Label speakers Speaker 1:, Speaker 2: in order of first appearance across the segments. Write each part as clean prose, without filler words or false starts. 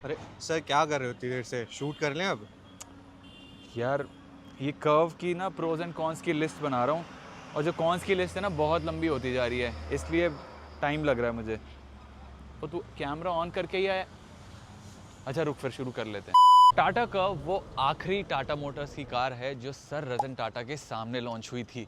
Speaker 1: अरे सर, क्या कर रहे हो इतनी देर से? शूट कर लें अब?
Speaker 2: यार ये कर्व की ना प्रोज एंड कॉन्स की लिस्ट बना रहा हूँ, और जो कॉन्स की लिस्ट है ना बहुत लंबी होती जा रही है, इसलिए टाइम लग रहा है मुझे। तो तू कैमरा ऑन करके ही आया? अच्छा रुक, फिर शुरू कर लेते हैं। टाटा कर्व वो आखिरी टाटा मोटर्स की कार है जो सर रतन टाटा के सामने लॉन्च हुई थी,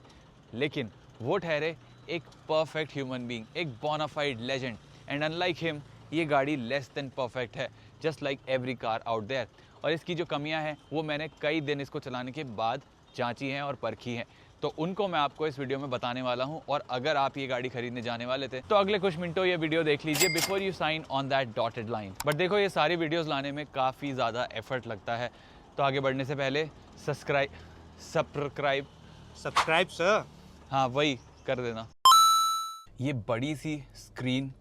Speaker 2: लेकिन वो ठहरे एक परफेक्ट ह्यूमन बीइंग, एक bonafide legend, and unlike him ये गाड़ी लेस देन परफेक्ट है, just like every car out there. और इसकी जो कमियां हैं वो मैंने कई दिन इसको चलाने के बाद जांची हैं और परखी हैं, तो उनको मैं आपको इस वीडियो में बताने वाला हूं। और अगर आप ये गाड़ी खरीदने जाने वाले थे तो अगले कुछ मिनटों ये वीडियो देख लीजिए before you sign on that dotted line. But देखो, ये सारी वीडियोस लाने में काफ़ी ज़्यादा एफर्ट लगता है, तो आगे बढ़ने से पहले सब्सक्राइब
Speaker 1: सब्सक्राइब सर।
Speaker 2: हाँ वही कर देना। ये बड़ी सी स्क्रीन,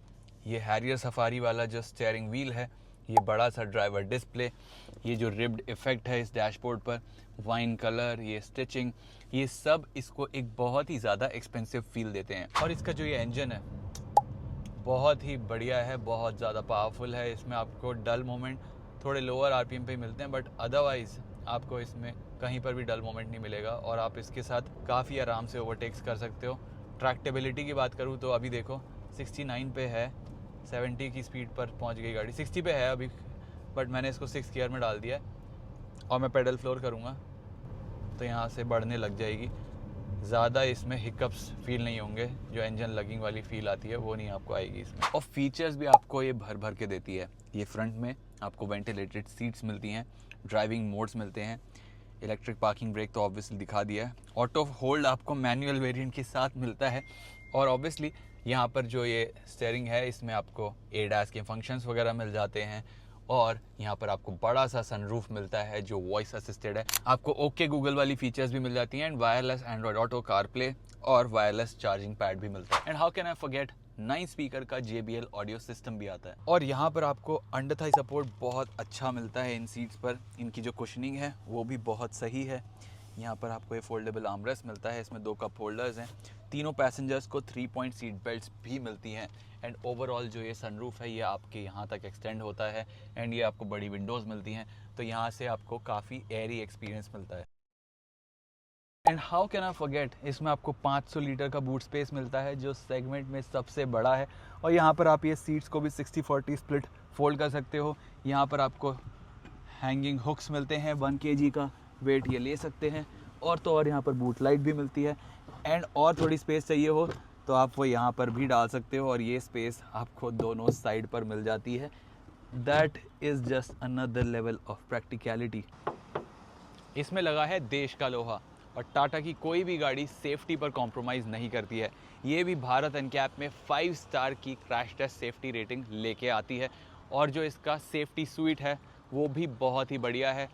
Speaker 2: ये हैरियर सफारी वाला जो स्टीयरिंग व्हील है, ये बड़ा सा ड्राइवर डिस्प्ले, ये जो रिब्ड इफेक्ट है इस डैशबोर्ड पर, वाइन कलर, ये स्टिचिंग, ये सब इसको एक बहुत ही ज़्यादा एक्सपेंसिव फील देते हैं। और इसका जो ये इंजन है बहुत ही बढ़िया है, बहुत ज़्यादा पावरफुल है। इसमें आपको डल मोमेंट थोड़े लोअर आरपीएम पे मिलते हैं, बट अदरवाइज़ आपको इसमें कहीं पर भी डल मोमेंट नहीं मिलेगा, और आप इसके साथ काफ़ी आराम से ओवरटेक्स कर सकते हो। ट्रैक्टेबिलिटी की बात करूँ तो अभी देखो 69 पे है, 70 की स्पीड पर पहुंच गई गाड़ी, 60 पे है अभी, बट मैंने इसको 6 गियर में डाल दिया है, और मैं पेडल फ्लोर करूँगा तो यहाँ से बढ़ने लग जाएगी। ज़्यादा इसमें हिकअप्स फील नहीं होंगे, जो इंजन लगिंग वाली फील आती है वो नहीं आपको आएगी इसमें। और फीचर्स भी आपको ये भर भर के देती है। ये फ्रंट में आपको वेंटिलेटेड सीट्स मिलती हैं, ड्राइविंग मोड्स मिलते हैं, इलेक्ट्रिक पार्किंग ब्रेक तो ऑब्वियसली दिखा दिया है, ऑटो होल्ड आपको मैनुअल वेरिएंट के साथ मिलता है, और ऑब्वियसली यहाँ पर जो ये स्टीयरिंग है इसमें आपको एडास के फंक्शंस वगैरह मिल जाते हैं, और यहाँ पर आपको बड़ा सा सनरूफ मिलता है जो वॉइस असिस्टेड है। आपको ओके गूगल वाली फीचर्स भी मिल जाती हैं, and wireless Android auto, CarPlay और वायरलेस चार्जिंग पैड भी मिलता है। And how can I forget, 9 speaker का JBL ऑडियो सिस्टम भी आता है। और यहाँ पर आपको अंडर थाई सपोर्ट बहुत अच्छा मिलता है इन सीट्स पर। इनकी जो कुशनिंग है वो भी बहुत सही है। यहाँ पर आपको ये फोल्डेबल आर्मरेस्ट मिलता है, इसमें 2 कप होल्डर्स हैं। तीनों पैसेंजर्स को 3 पॉइंट सीट बेल्ट्स भी मिलती हैं, एंड ओवरऑल जो ये सनरूफ है ये आपके यहाँ तक एक्सटेंड होता है, एंड ये आपको बड़ी विंडोज़ मिलती हैं, तो यहाँ से आपको काफ़ी एयरी एक्सपीरियंस मिलता है। And how can I forget, इसमें आपको 500 लीटर का बूट स्पेस मिलता है जो सेगमेंट में सबसे बड़ा है, और यहाँ पर आप ये सीट्स को भी 60-40 स्प्लिट फोल्ड कर सकते हो। यहाँ पर आपको हैंगिंग हुक्स मिलते हैं, 1 kg का वेट ये ले सकते हैं, और तो और यहाँ पर बूट लाइट भी मिलती है, एंड और थोड़ी स्पेस चाहिए हो तो आप वो यहाँ पर भी डाल सकते हो, और ये स्पेस आपको दोनों साइड पर मिल जाती है। That is just another level of practicality. इसमें लगा है देश का लोहा, और टाटा की कोई भी गाड़ी सेफ्टी पर कॉम्प्रोमाइज़ नहीं करती है। ये भी भारत एनकैप में 5 स्टार की क्रैश टेस्ट सेफ्टी रेटिंग लेके आती है, और जो इसका सेफ्टी सूट है वो भी बहुत ही बढ़िया है।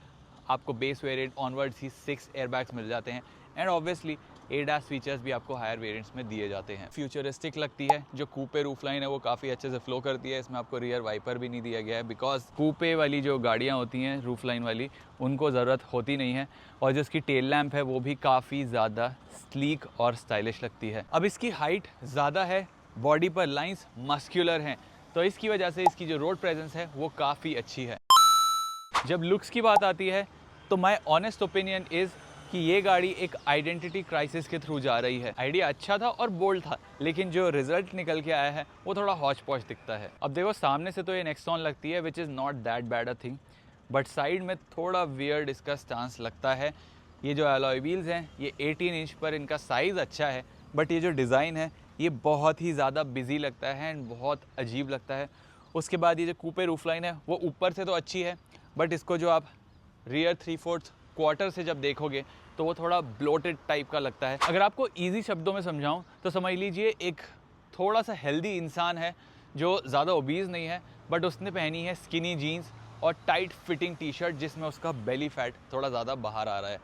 Speaker 2: आपको बेस वेरिएंट ऑनवर्ड्स ही 6 एयरबैग्स मिल जाते हैं, एंड ऑब्वियसली एडास फीचर्स भी आपको हायर वेरिएंट्स में दिए जाते हैं। फ्यूचरिस्टिक लगती है। जो कूपे रूफ लाइन है वो काफ़ी अच्छे से फ्लो करती है। इसमें आपको रियर वाइपर भी नहीं दिया गया है, बिकॉज कूपे वाली जो गाड़ियाँ होती हैं रूफ लाइन वाली, उनको ज़रूरत होती नहीं है। और जो इसकी टेल लैम्प है वो भी काफ़ी ज़्यादा स्लीक और स्टाइलिश लगती है। अब इसकी हाइट ज़्यादा है, बॉडी पर लाइंस मस्क्यूलर हैं, तो इसकी वजह से इसकी जो रोड प्रेजेंस है वो काफ़ी अच्छी है। जब लुक्स की बात आती है तो माय ऑनेस्ट ओपिनियन इज़ कि ये गाड़ी एक आइडेंटिटी क्राइसिस के थ्रू जा रही है। आइडिया अच्छा था और बोल्ड था, लेकिन जो रिजल्ट निकल के आया है वो थोड़ा हौच पौच दिखता है। अब देखो, सामने से तो ये नेक्सॉन लगती है, which is not that bad a thing, but side में थोड़ा वियर्ड इसका स्टांस लगता है। ये जो अलॉय व्हील्स हैं ये 18 इंच पर, इनका साइज़ अच्छा है, बट ये जो डिज़ाइन है ये बहुत ही ज़्यादा बिजी लगता है एंड बहुत अजीब लगता है। उसके बाद ये जो कूपे रूफलाइन है वो ऊपर से तो अच्छी है, बट इसको जो आप रियर 3/4 क्वार्टर से जब देखोगे तो वो थोड़ा ब्लोटेड टाइप का लगता है। अगर आपको इजी शब्दों में समझाऊं तो समझ लीजिए एक थोड़ा सा हेल्दी इंसान है जो ज़्यादा ओबीज नहीं है, बट उसने पहनी है स्किनी जीन्स और टाइट फिटिंग टी शर्ट जिसमें उसका बेली फैट थोड़ा ज़्यादा बाहर आ रहा है।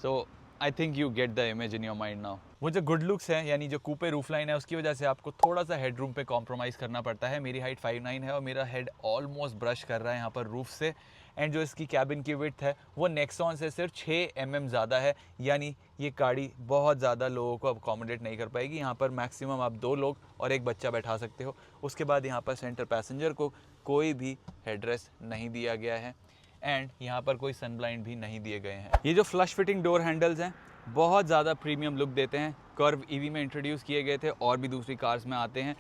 Speaker 2: So I think you get the image in your mind now. वो जो गुड लुक्स हैं, यानी जो कूपे रूफलाइन है, उसकी वजह से आपको थोड़ा सा हेड रूम पे कॉम्प्रोमाइज़ करना पड़ता है। मेरी हाइट 5'9" है और मेरा हेड ऑलमोस्ट ब्रश कर रहा है यहाँ पर रूफ से, एंड जो इसकी कैबिन की विड्थ है वो नेक्सॉन से सिर्फ 6 mm ज़्यादा है, यानी ये गाड़ी बहुत ज़्यादा लोगों को अकोमोडेट नहीं कर पाएगी। यहाँ पर मैक्सिमम आप 2 लोग और एक बच्चा बैठा सकते हो। उसके बाद यहाँ पर सेंटर पैसेंजर को कोई भी हेडरेस्ट नहीं दिया गया है एंड यहाँ पर कोई सन ब्लाइंड भी नहीं दिए गए हैं। ये जो फ्लश फिटिंग डोर हैंडल्स हैं बहुत ज़्यादा प्रीमियम लुक देते हैं। कर्व ईवी में इंट्रोड्यूस किए गए थे और भी दूसरी कार्स में आते हैं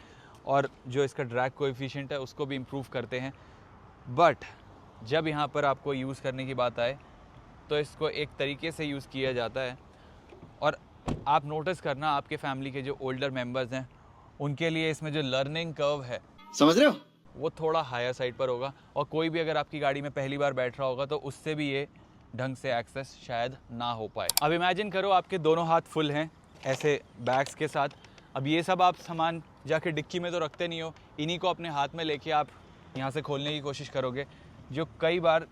Speaker 2: और जो इसका ड्रैग कोएफिशिएंट है उसको भी इम्प्रूव करते हैं। बट जब यहाँ पर आपको यूज़ करने की बात आए तो इसको एक तरीके से यूज़ किया जाता है और आप नोटिस करना आपके फैमिली के जो ओल्डर मेंबर्स हैं उनके लिए इसमें जो लर्निंग कर्व है, समझ रहे हो, वो थोड़ा हायर साइड पर होगा और कोई भी अगर आपकी गाड़ी में पहली बार बैठ रहा होगा तो उससे भी ये ढंग से एक्सेस शायद ना हो पाए। अब इमेजिन करो आपके दोनों हाथ फुल हैं ऐसे बैग्स के साथ। अब ये सब आप सामान जाके डिक्की में तो रखते नहीं हो, इन्हीं को अपने हाथ में लेके आप यहाँ से खोलने की कोशिश करोगे, जो कई बार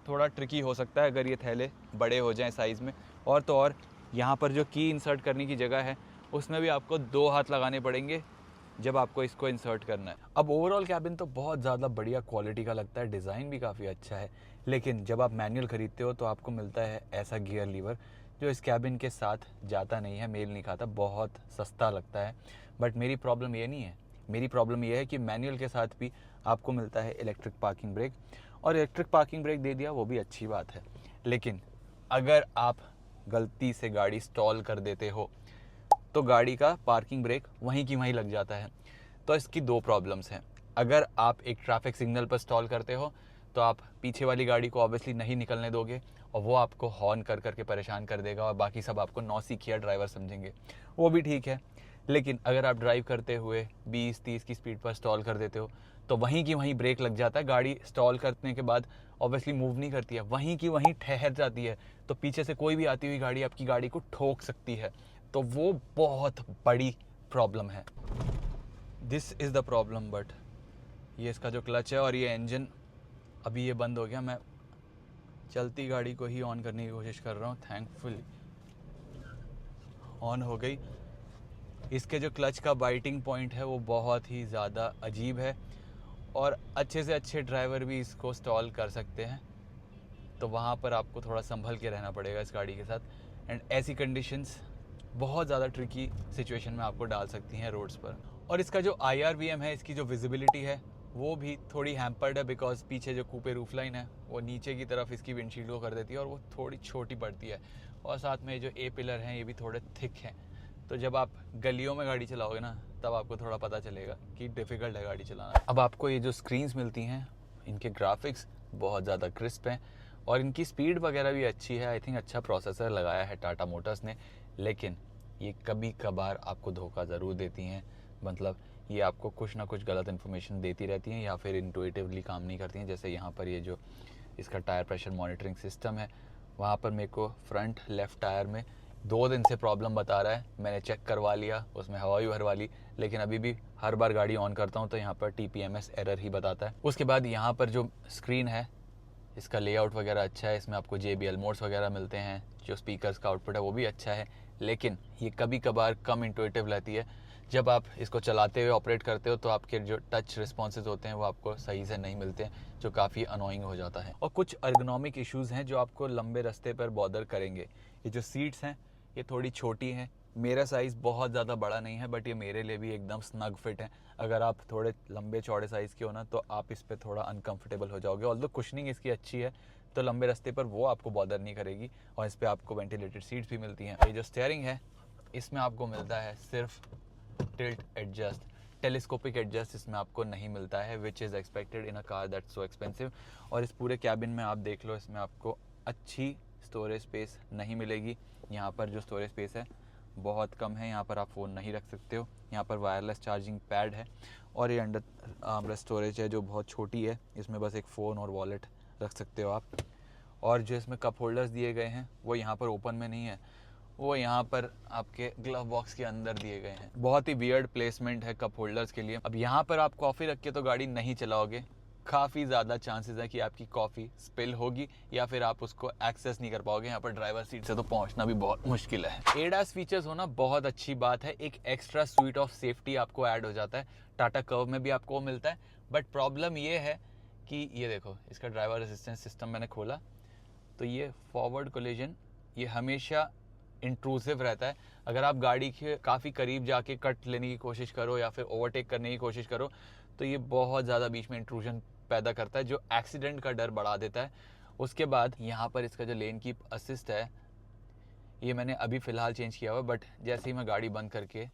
Speaker 2: थोड़ा ट्रिकी हो सकता है अगर ये थैले बड़े हो जाएं साइज़ में। और तो और यहाँ पर जो की इंसर्ट करने की जगह है उसमें भी आपको 2 हाथ लगाने पड़ेंगे जब आपको इसको इंसर्ट करना है। अब ओवरऑल कैबिन तो बहुत ज़्यादा बढ़िया क्वालिटी का लगता है, डिज़ाइन भी काफ़ी अच्छा है, लेकिन जब आप मैनुअल ख़रीदते हो तो आपको मिलता है ऐसा गियर लीवर जो इस कैबिन के साथ जाता नहीं है, मेल नहीं खाता, बहुत सस्ता लगता है। बट मेरी प्रॉब्लम ये नहीं है, मेरी प्रॉब्लम ये है कि मैनुअल के साथ भी आपको मिलता है इलेक्ट्रिक पार्किंग ब्रेक, और इलेक्ट्रिक पार्किंग ब्रेक दे दिया वो भी अच्छी बात है, लेकिन अगर आप गलती से गाड़ी स्टॉल कर देते हो तो गाड़ी का पार्किंग ब्रेक वहीं की वहीं लग जाता है। तो इसकी 2 प्रॉब्लम्स हैं। अगर आप एक ट्रैफिक सिग्नल पर स्टॉल करते हो तो आप पीछे वाली गाड़ी को ऑब्वियसली नहीं निकलने दोगे और वो आपको हॉर्न कर करके परेशान कर देगा और बाकी सब आपको नौसिखिया ड्राइवर समझेंगे, वो भी ठीक है। लेकिन अगर आप ड्राइव करते हुए 20-30 की स्पीड पर स्टॉल कर देते हो तो वहीं की वहीं ब्रेक लग जाता है, गाड़ी स्टॉल करने के बाद ऑब्वियसली मूव नहीं करती है, वहीं की वहीं ठहर जाती है, तो पीछे से कोई भी आती हुई गाड़ी आपकी गाड़ी को ठोक सकती है। तो वो बहुत बड़ी प्रॉब्लम है। This is the problem. But ये इसका जो क्लच है और ये इंजन, अभी ये बंद हो गया, मैं चलती गाड़ी को ही ऑन करने की कोशिश कर रहा हूँ, थैंकफुली ऑन हो गई। इसके जो क्लच का बाइटिंग पॉइंट है वो बहुत ही ज़्यादा अजीब है और अच्छे से अच्छे ड्राइवर भी इसको स्टॉल कर सकते हैं, तो वहाँ पर आपको थोड़ा संभल के रहना पड़ेगा इस गाड़ी के साथ। एंड ऐसी कंडीशंस बहुत ज़्यादा ट्रिकी सिचुएशन में आपको डाल सकती हैं रोड्स पर। और इसका जो IRVM है, इसकी जो विजिबिलिटी है वो भी थोड़ी हैम्पर्ड है, बिकॉज पीछे जो कूपे रूफ लाइन है वो नीचे की तरफ इसकी विंडशील्ड को कर देती है और वो थोड़ी छोटी पड़ती है, और साथ में जो A पिलर हैं ये भी थोड़े थिक हैं। तो जब आप गलियों में गाड़ी चलाओगे ना तब आपको थोड़ा पता चलेगा कि डिफ़िकल्ट है गाड़ी चलाना। अब आपको ये जो स्क्रीन्स मिलती हैं इनके ग्राफिक्स बहुत ज़्यादा क्रिस्प हैं और इनकी स्पीड वगैरह भी अच्छी है। आई थिंक अच्छा प्रोसेसर लगाया है टाटा मोटर्स ने, लेकिन ये कभी कभार आपको धोखा ज़रूर देती हैं। मतलब ये आपको कुछ ना कुछ गलत इन्फॉर्मेशन देती रहती हैं या फिर इंटुइटिवली काम नहीं करती हैं। जैसे यहाँ पर ये जो इसका टायर प्रेशर मॉनिटरिंग सिस्टम है, वहाँ पर मेरे को फ्रंट लेफ़्ट टायर में 2 दिन से प्रॉब्लम बता रहा है। मैंने चेक करवा लिया, उसमें हवा भी भरवा ली, लेकिन अभी भी हर बार गाड़ी ऑन करता हूँ तो यहाँ पर TPMS एरर ही बताता है। उसके बाद यहाँ पर जो स्क्रीन है इसका लेआउट वगैरह अच्छा है, इसमें आपको JBL मोड्स वगैरह मिलते हैं, जो स्पीकर्स का आउटपुट है वो भी अच्छा है, लेकिन ये कभी कभार कम इंटुइटिव रहती है। जब आप इसको चलाते हुए ऑपरेट करते हो तो आपके जो टच रिस्पॉन्सेज होते हैं वो आपको सही से नहीं मिलते हैं, जो काफ़ी अनोइंग हो जाता है। और कुछ अर्गोनॉमिक इश्यूज़ हैं जो आपको लंबे रास्ते पर बॉदर करेंगे। ये जो सीट्स हैं ये थोड़ी छोटी हैं, मेरा साइज़ बहुत ज़्यादा बड़ा नहीं है, बट ये मेरे लिए भी एकदम स्नग फिट है। अगर आप थोड़े लंबे चौड़े साइज़ के हो ना तो आप इस पर थोड़ा अनकंफर्टेबल हो जाओगे। ऑल्दो कुशनिंग इसकी अच्छी है तो लंबे रास्ते पर वो आपको बॉदर नहीं करेगी, और इस पर आपको वेंटिलेटेड सीट्स भी मिलती हैं। ये जो स्टीयरिंग है इसमें आपको मिलता है सिर्फ टिल्ट एडजस्ट, टेलीस्कोपिक एडजस्ट इसमें आपको नहीं मिलता है, which is expected in a car that's so expensive. और इस पूरे कैबिन में आप देख लो, इसमें आपको अच्छी स्टोरेज स्पेस नहीं मिलेगी। यहाँ पर जो स्टोरेज स्पेस है बहुत कम है, यहाँ पर आप फ़ोन नहीं रख सकते हो। यहाँ पर वायरलेस चार्जिंग पैड है और ये अंडर आर्मरेस्ट स्टोरेज है जो बहुत छोटी है, इसमें बस एक फ़ोन और वॉलेट रख सकते हो आप। और जो इसमें कप होल्डर्स दिए गए हैं वो यहाँ पर ओपन में नहीं है, वो यहाँ पर आपके ग्लव बॉक्स के अंदर दिए गए हैं। बहुत ही वियर्ड प्लेसमेंट है कप होल्डर्स के लिए। अब यहाँ पर आप कॉफ़ी रख के तो गाड़ी नहीं चलाओगे, काफ़ी ज़्यादा चांसेस है कि आपकी कॉफ़ी स्पिल होगी या फिर आप उसको एक्सेस नहीं कर पाओगे। यहाँ पर ड्राइवर सीट से तो पहुँचना भी बहुत मुश्किल है। ADAS फीचर्स होना बहुत अच्छी बात है, एक एक्स्ट्रा स्वीट ऑफ सेफ्टी आपको ऐड हो जाता है। टाटा कर्व में भी आपको मिलता है, बट प्रॉब्लम ये है कि ये देखो इसका ड्राइवर असिस्टेंस सिस्टम मैंने खोला तो ये फॉरवर्ड कोलिजन ये हमेशा इंट्रूसिव रहता है। अगर आप गाड़ी के काफ़ी करीब जाके कट लेने की कोशिश करो या फिर ओवरटेक करने की कोशिश करो तो ये बहुत ज़्यादा बीच में इंट्रूजन पैदा करता है जो एक्सीडेंट का डर बढ़ा देता है। उसके बाद यहाँ पर इसका जो लेन कीप असिस्ट है ये मैंने अभी फ़िलहाल चेंज किया हुआ, बट जैसे ही मैं गाड़ी बंद करके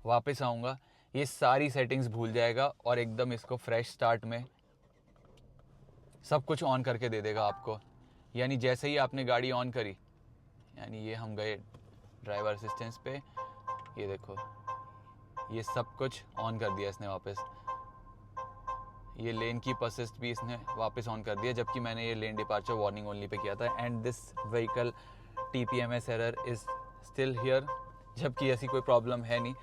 Speaker 2: वापस आऊँगा ये सारी सेटिंग्स भूल जाएगा और एकदम इसको फ्रेश स्टार्ट में सब कुछ ऑन करके दे देगा आपको। यानी जैसे ही आपने गाड़ी ऑन करी, यानी ये हम गए ड्राइवर असिस्टेंस पे, ये देखो ये सब कुछ ऑन कर दिया इसने वापस। ये लेन कीप असिस्ट भी इसने वापस ऑन कर दिया, जबकि मैंने ये lane departure warning only pay किया था। And this vehicle TPMS error is still here, जबकि ऐसी कोई प्रॉब्लम है नहीं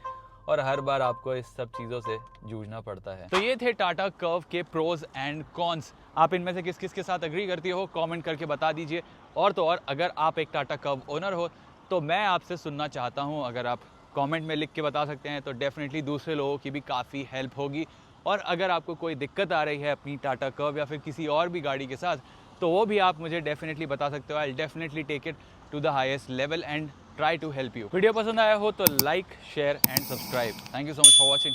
Speaker 2: और हर बार आपको इस सब चीज़ों से जूझना पड़ता है। तो ये थे टाटा कर्व के प्रोज एंड कॉन्स। आप इनमें से किस किस के साथ एग्री करती हो कमेंट करके बता दीजिए। और तो और अगर आप एक टाटा कर्व ओनर हो तो मैं आपसे सुनना चाहता हूँ, अगर आप कमेंट में लिख के बता सकते हैं तो डेफिनेटली दूसरे लोगों की भी काफ़ी हेल्प होगी। और अगर आपको कोई दिक्कत आ रही है अपनी टाटा कर्व या फिर किसी और भी गाड़ी के साथ तो वो भी आप मुझे डेफिनेटली बता सकते हो। I will definitely take it to the highest level and try to help you. Video पसंद आया हो तो like share and subscribe. Thank you so much for watching.